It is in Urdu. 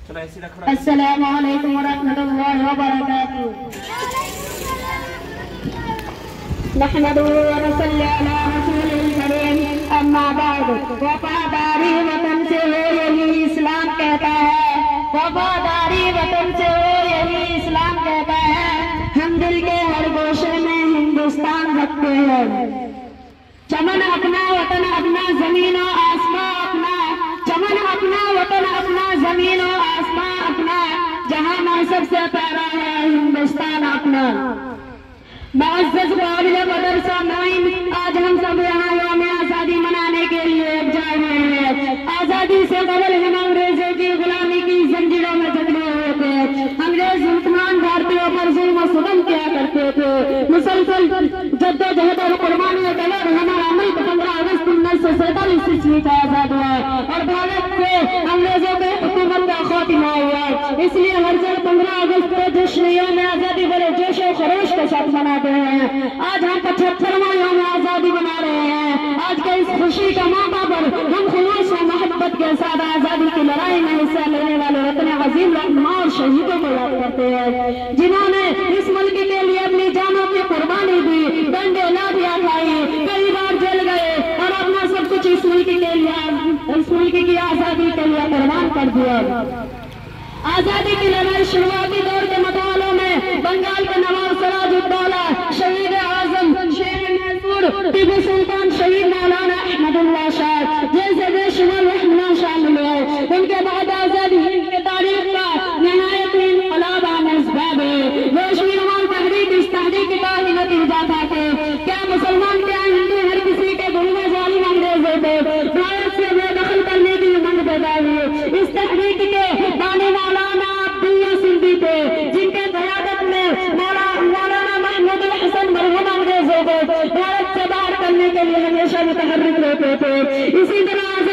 السلام علیکم ورحمۃ اللہ وبرکاتہ۔ نحمدہ ونصلی علی رسول الکریم، اما بعد۔ وفاداری وطن سے ہو یہی اسلام کہتا ہے، وفاداری وطن سے ہو یہی اسلام کہتا ہے۔ ہم دل کے ہر گوشے میں ہندوستان رکھتے ہیں، چمن اپنا وطن اپنا زمین و آسمان اپنا، چمن اپنا وطن اپنا زمین و آسمان اپنا، جہاں میں سب سے پیارا ہے ہندوستان اپنا۔ معزز قابل مدرسہ نائم، آج ہم سب یہاں یوم آزادی منانے کے لیے یکجا ہوئے ہیں۔ آزادی سے قبل ہم انگریزوں کی غلامی کی زنجیروں میں جکڑے ہوئے تھے۔ انگریز حکمران بھارتیوں پر ظلم و ستم کیا کرتے تھے۔ مسلسل جدوجہد اور قربانی کے بعد ہمارا ملک 15 اگست 1947 عیسوی کا آزاد ہوا اور بھارت سے انگریزوں کے حکومت کا خاتمہ ہوا۔ اس لیے ہر سال 15 اگست کو جشن یوم آزادی بڑے جوش و خروش کے ساتھ مناتے ہیں۔ آج ہم 75واں یوم آزادی منا رہے ہیں۔ آج کے اس خوشی کا موقع پر ہم خلوص و محبت کے ساتھ آزادی کی لڑائی میں حصہ لینے والے وطن عظیم رہنما اور شہیدوں کو یاد کرتے ہیں، جنہوں نے اس ملک کے لیے اپنی جانوں کی قربانی دی، ڈنڈے لاٹیاں کھائی، کئی بار جیل گئے اور اپنا سب کچھ اس ملک کے لیے، اس ملک کی آزادی کے لیے قربان کر دیا۔ آزادی کی لڑائی شروعاتی دور کے مطالعوں میں بنگال کے نواب سراج الدولہ، شہید اعظم شیر محسود، ٹیپو سلطان، شہید مولانا احمد اللہ شاہ جیسے بے شمار رہنما شامل ہوئے۔ ان کے بعد آزادی ہند کی تاریخ کا نہایت انقلاب آمیز باب ہے۔ روشنیوان تحریک اس تحریک کا ہی نتیجہ تھا کہ کیا مسلمان کیا ہندو ہر کسی کے دل میں ظالم انگریزوں کو بھارت سے بے دخل کرنے کی امنگ پیدا ہوئی۔ اس تحریک کے بانی مولانا عبداللہ سندھی تھے، جن کے قیادت میں مولانا محمود الحسن مرحوم انگریزوں کو بھارت سے باہر کرنے کے لیے ہمیشہ متحرک رہتے تھے۔ اسی طرح